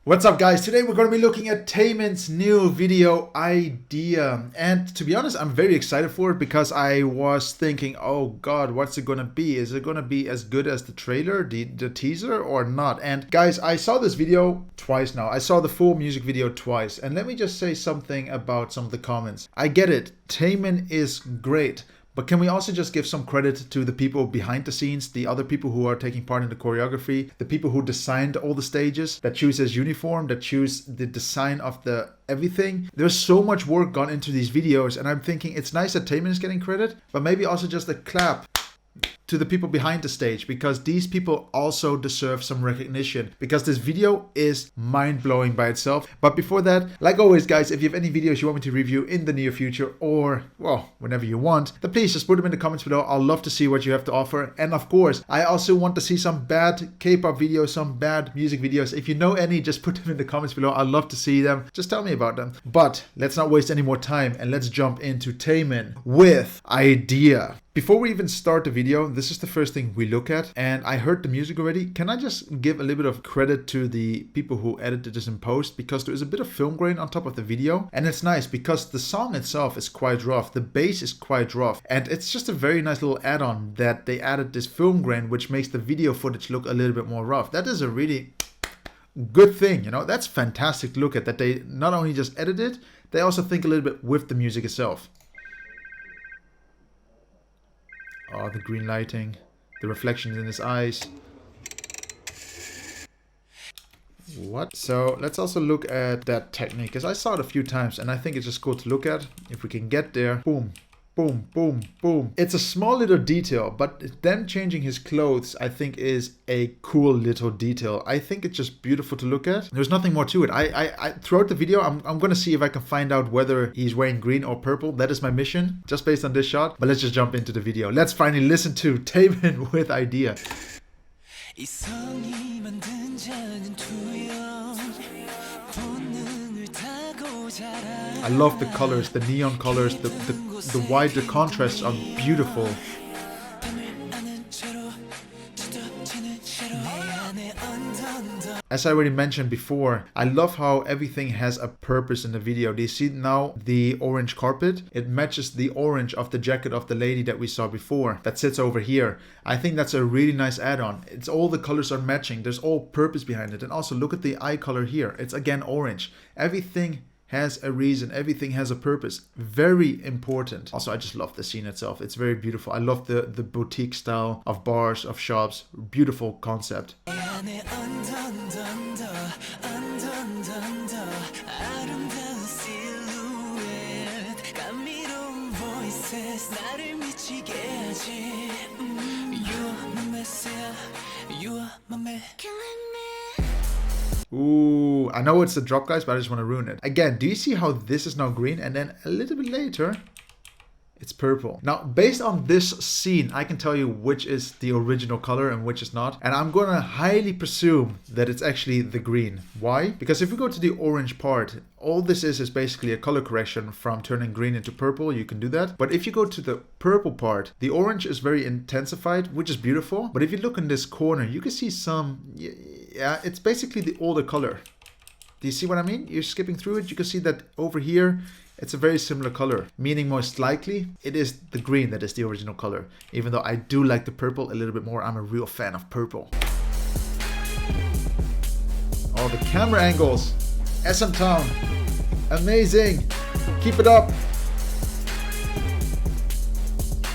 What's up guys, today we're going to be looking at TAEMIN's new video idea, and to be honest I'm very excited for it because I was thinking, oh god, what's it going to be? Is it going to be as good as the trailer, the teaser, or not? And guys, I saw this video twice now. I saw the full music video twice, and let me just say something about some of the comments. I get it, TAEMIN is great. But can we also just give some credit to the people behind the scenes, the other people who are taking part in the choreography, the people who designed all the stages, that choose his uniform, that choose the design of the everything. There's so much work gone into these videos, and I'm thinking it's nice that TAEMIN is getting credit, but maybe also just a clap to the people behind the stage, because these people also deserve some recognition, because this video is mind-blowing by itself. But before that, like always guys, if you have any videos you want me to review in the near future, or well, whenever you want, then please just put them in the comments below. I'll love to see what you have to offer. And of course, I also want to see some bad K-pop videos, some bad music videos. If you know any, just put them in the comments below. I'd love to see them. Just tell me about them. But let's not waste any more time, and let's jump into TAEMIN with idea. Before we even start the video, this is the first thing we look at, and I heard the music already. Can I just give a little bit of credit to the people who edited this in post, because there is a bit of film grain on top of the video, and it's nice because the song itself is quite rough, the bass is quite rough, and it's just a very nice little add-on that they added this film grain, which makes the video footage look a little bit more rough. That is a really good thing, you know. That's fantastic to look at, that they not only just edit it, they also think a little bit with the music itself. Oh, the green lighting, the reflections in his eyes. What? So let's also look at that technique, because I saw it a few times and I think it's just cool to look at. If we can get there, boom, boom, boom, boom. It's a small little detail, but them changing his clothes, I think, is a cool little detail. I think it's just beautiful to look at. There's nothing more to it. I throughout the video, I'm gonna see if I can find out whether he's wearing green or purple. That is my mission, just based on this shot. But let's just jump into the video. Let's finally listen to TAEMIN with idea. I love the colors, the neon colors, the white, the contrasts are beautiful. As I already mentioned before, I love how everything has a purpose in the video. Do you see now the orange carpet? It matches the orange of the jacket of the lady that we saw before, that sits over here. I think that's a really nice add-on. It's all the colors are matching. There's all purpose behind it. And also look at the eye color here. It's again orange. Everything has a reason, everything has a purpose. Very important. Also, I just love the scene itself. It's very beautiful. I love the boutique style of bars, of shops. Beautiful concept. Ooh, I know it's a drop, guys, but I just want to ruin it. Again, do you see how this is now green, and then a little bit later it's purple? Now, based on this scene, I can tell you which is the original color and which is not. And I'm gonna highly presume that it's actually the green. Why? Because if we go to the orange part, all this is basically a color correction from turning green into purple. You can do that. But if you go to the purple part, the orange is very intensified, which is beautiful. But if you look in this corner, you can see some, yeah, it's basically the older color. Do you see what I mean? You're skipping through it. You can see that over here, it's a very similar color, meaning most likely it is the green that is the original color. Even though I do like the purple a little bit more. I'm a real fan of purple. Oh, the camera angles. SM Town. Amazing. Keep it up.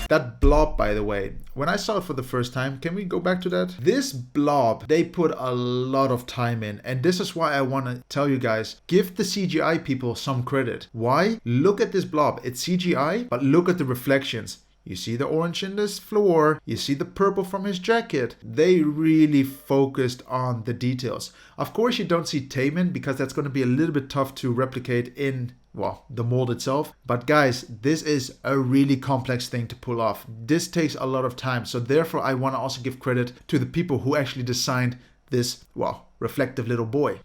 That blob, by the way, when I saw it for the first time, can we go back to that? This blob, they put a lot of time in, and this is why I want to tell you guys, give the CGI people some credit. Why? Look at this blob. It's CGI, but look at the reflections. You see the orange in this floor, you see the purple from his jacket. They really focused on the details. Of course, you don't see TAEMIN because that's going to be a little bit tough to replicate in, well, the mold itself. But guys, this is a really complex thing to pull off. This takes a lot of time. So therefore, I want to also give credit to the people who actually designed this, well, reflective little boy.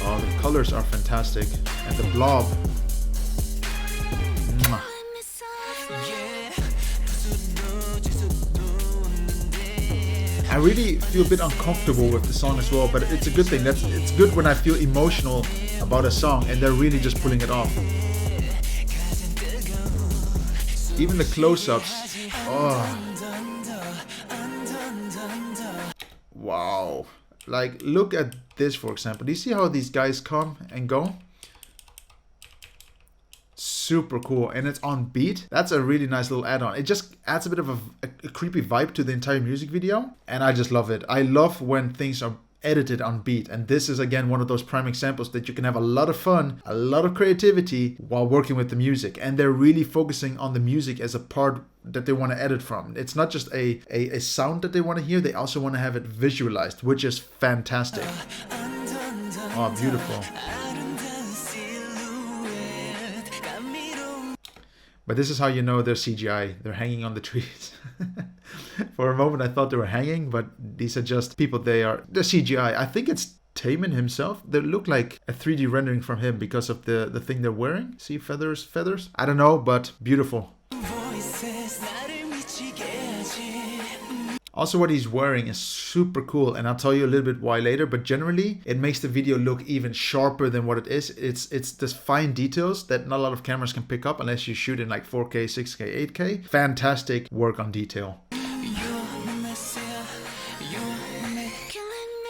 Oh, the colors are fantastic. And the blob. Mwah. I really feel a bit uncomfortable with the song as well, but it's a good thing. It's good when I feel emotional about a song and they're really just pulling it off. Even the close-ups. Oh. Wow. Like, look at this, for example. Do you see how these guys come and go? Super cool, and it's on beat. That's a really nice little add-on. It just adds a bit of a creepy vibe to the entire music video, and I just love it. I love when things are edited on beat, and this is again one of those prime examples that you can have a lot of fun, a lot of creativity while working with the music, and they're really focusing on the music as a part that they want to edit from. It's not just a sound that they want to hear, they also want to have it visualized, which is fantastic. Oh, beautiful. But this is how you know they're CGI. They're hanging on the trees. For a moment I thought they were hanging, but these are just people. They're CGI. I think it's TAEMIN himself. They look like a 3D rendering from him because of the thing they're wearing. See, feathers? I don't know, but beautiful. Also, what he's wearing is super cool, and I'll tell you a little bit why later, but generally it makes the video look even sharper than what it is. It's this fine details that not a lot of cameras can pick up unless you shoot in like 4K, 6K, 8K. Fantastic work on detail.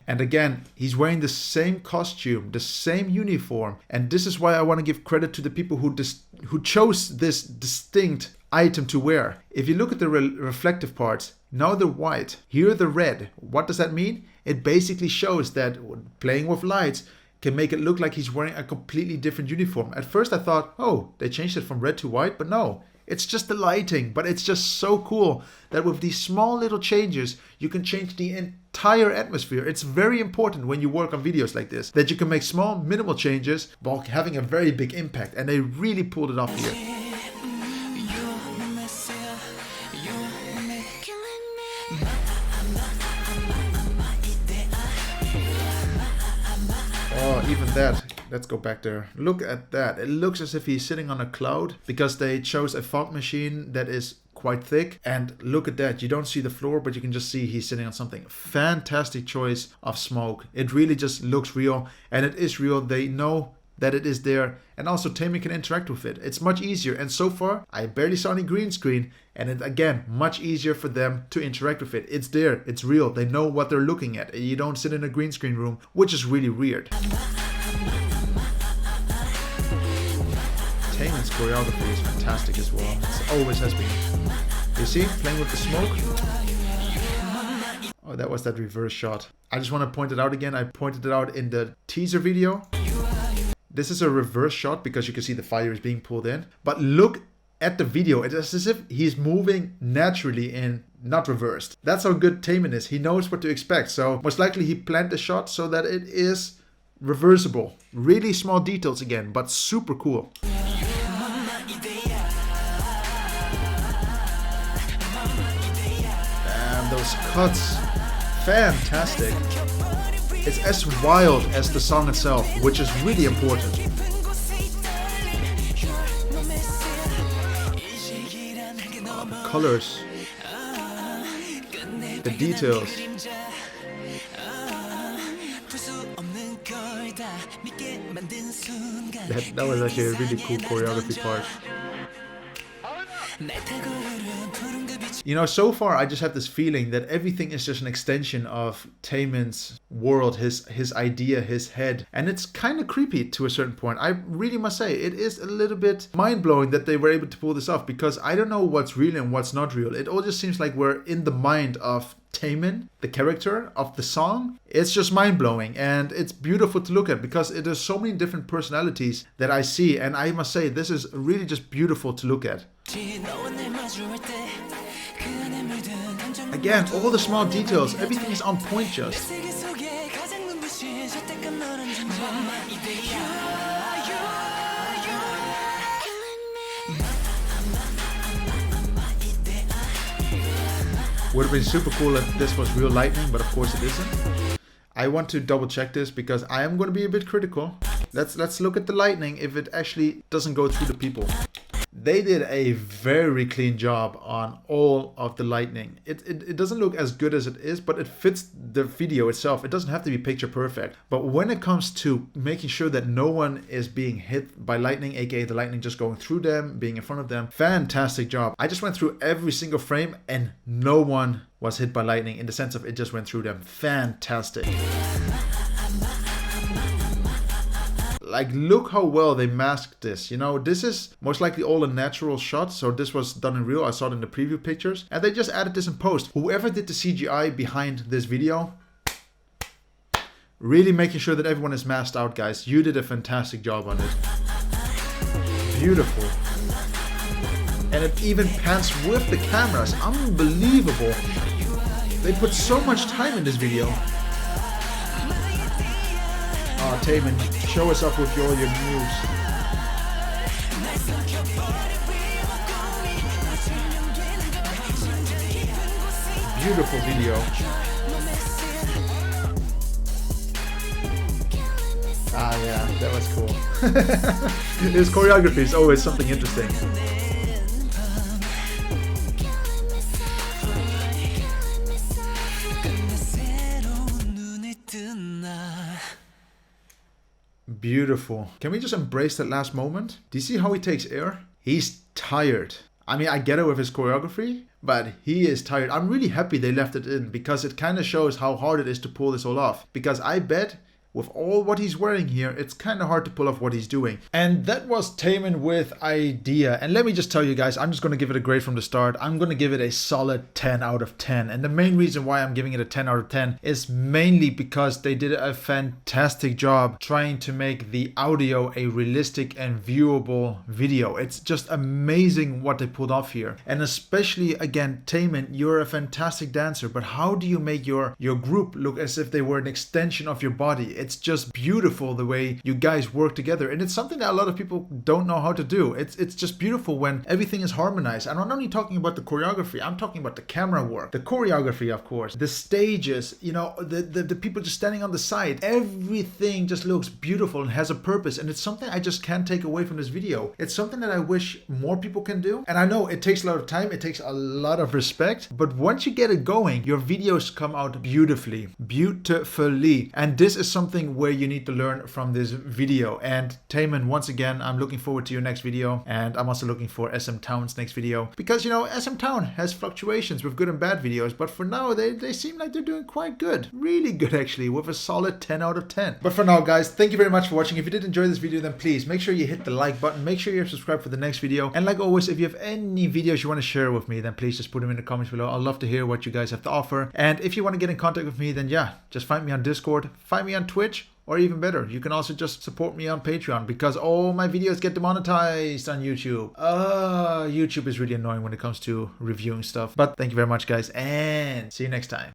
And again, he's wearing the same costume, the same uniform, and this is why I want to give credit to the people who chose this distinct item to wear. If you look at the reflective parts, now they're white, here they're red. What does that mean? It basically shows that playing with lights can make it look like he's wearing a completely different uniform. At first I thought, oh, they changed it from red to white, but no, it's just the lighting. But it's just so cool that with these small little changes, you can change the entire atmosphere. It's very important when you work on videos like this, that you can make small, minimal changes while having a very big impact. And they really pulled it off here. Oh, even that. Let's go back there. Look at that. It looks as if he's sitting on a cloud because they chose a fog machine that is quite thick. And look at that. You don't see the floor, but you can just see he's sitting on something. Fantastic choice of smoke. It really just looks real, and it is real. They know that it is there, and also TAEMIN can interact with it. It's much easier, and so far I barely saw any green screen, and it again much easier for them to interact with it. It's there, it's real, they know what they're looking at. You don't sit in a green screen room, which is really weird. TAEMIN's choreography is fantastic as well. It always has been. You see, playing with the smoke. Oh, that was that reverse shot. I just want to point it out again. I pointed it out in the teaser video. This is a reverse shot because you can see the fire is being pulled in. But look at the video. It is as if he's moving naturally and not reversed. That's how good TAEMIN is. He knows what to expect. So most likely he planned the shot so that it is reversible. Really small details again, but super cool. And those cuts, fantastic. It's as wild as the song itself, which is really important. The colors, the details. That was actually a really cool choreography part. You know, so far I just have this feeling that everything is just an extension of TAEMIN's world, his idea, his head. And it's kind of creepy to a certain point. I really must say, it is a little bit mind-blowing that they were able to pull this off, because I don't know what's real and what's not real. It all just seems like we're in the mind of TAEMIN, the character of the song. It's just mind-blowing, and it's beautiful to look at because there's so many different personalities that I see, and I must say this is really just beautiful to look at. Again, all the small details, everything is on point just. Would have been super cool if this was real lightning, but of course it isn't. I want to double check this because I am going to be a bit critical. Let's look at the lightning if it actually doesn't go through the people. They did a very clean job on all of the lighting. It doesn't look as good as it is, but it fits the video itself. It doesn't have to be picture perfect. But when it comes to making sure that no one is being hit by lightning, aka the lightning just going through them, being in front of them, fantastic job. I just went through every single frame and no one was hit by lightning in the sense of it just went through them. Fantastic. Like, look how well they masked this. You know, this is most likely all a natural shot. So this was done in real. I saw it in the preview pictures. And they just added this in post. Whoever did the CGI behind this video, really making sure that everyone is masked out, guys. You did a fantastic job on it. Beautiful. And it even pans with the cameras. Unbelievable. They put so much time in this video. Oh, TAEMIN, show us up with all your moves. Beautiful video. Ah, yeah, that was cool. His choreography is always something interesting. Beautiful. Can we just embrace that last moment? Do you see how he takes air? He's tired. I mean, I get it with his choreography, but he is tired. I'm really happy they left it in because it kind of shows how hard it is to pull this all off. Because I bet with all what he's wearing here, it's kind of hard to pull off what he's doing. And that was TAEMIN with Idea. And let me just tell you guys, I'm just going to give it a grade from the start. I'm going to give it a solid 10 out of 10. And the main reason why I'm giving it a 10 out of 10 is mainly because they did a fantastic job trying to make the audio a realistic and viewable video. It's just amazing what they pulled off here. And especially, again, TAEMIN, you're a fantastic dancer, but how do you make your group look as if they were an extension of your body? It's just beautiful the way you guys work together, and it's something that a lot of people don't know how to do. It's just beautiful when everything is harmonized. And I'm not only talking about the choreography, I'm talking about the camera work, the choreography, of course, the stages, you know, the people just standing on the side. Everything just looks beautiful and has a purpose, and it's something I just can't take away from this video. It's something that I wish more people can do, and I know it takes a lot of time, it takes a lot of respect, but once you get it going, your videos come out beautifully, and this is something where you need to learn from this video. And TAEMIN, once again, I'm looking forward to your next video, and I'm also looking for SM Town's next video, because, you know, SM Town has fluctuations with good and bad videos, but for now they seem like they're doing quite good, really good actually, with a solid 10 out of 10. But for now, guys, thank you very much for watching. If you did enjoy this video, then please make sure you hit the like button, make sure you're subscribed for the next video, and like always, if you have any videos you want to share with me, then please just put them in the comments below. I'd love to hear what you guys have to offer. And if you want to get in contact with me, then yeah, just find me on Discord, find me on Twitch, or even better, you can also just support me on Patreon, because all my videos get demonetized on YouTube. YouTube is really annoying when it comes to reviewing stuff. But thank you very much, guys, and see you next time.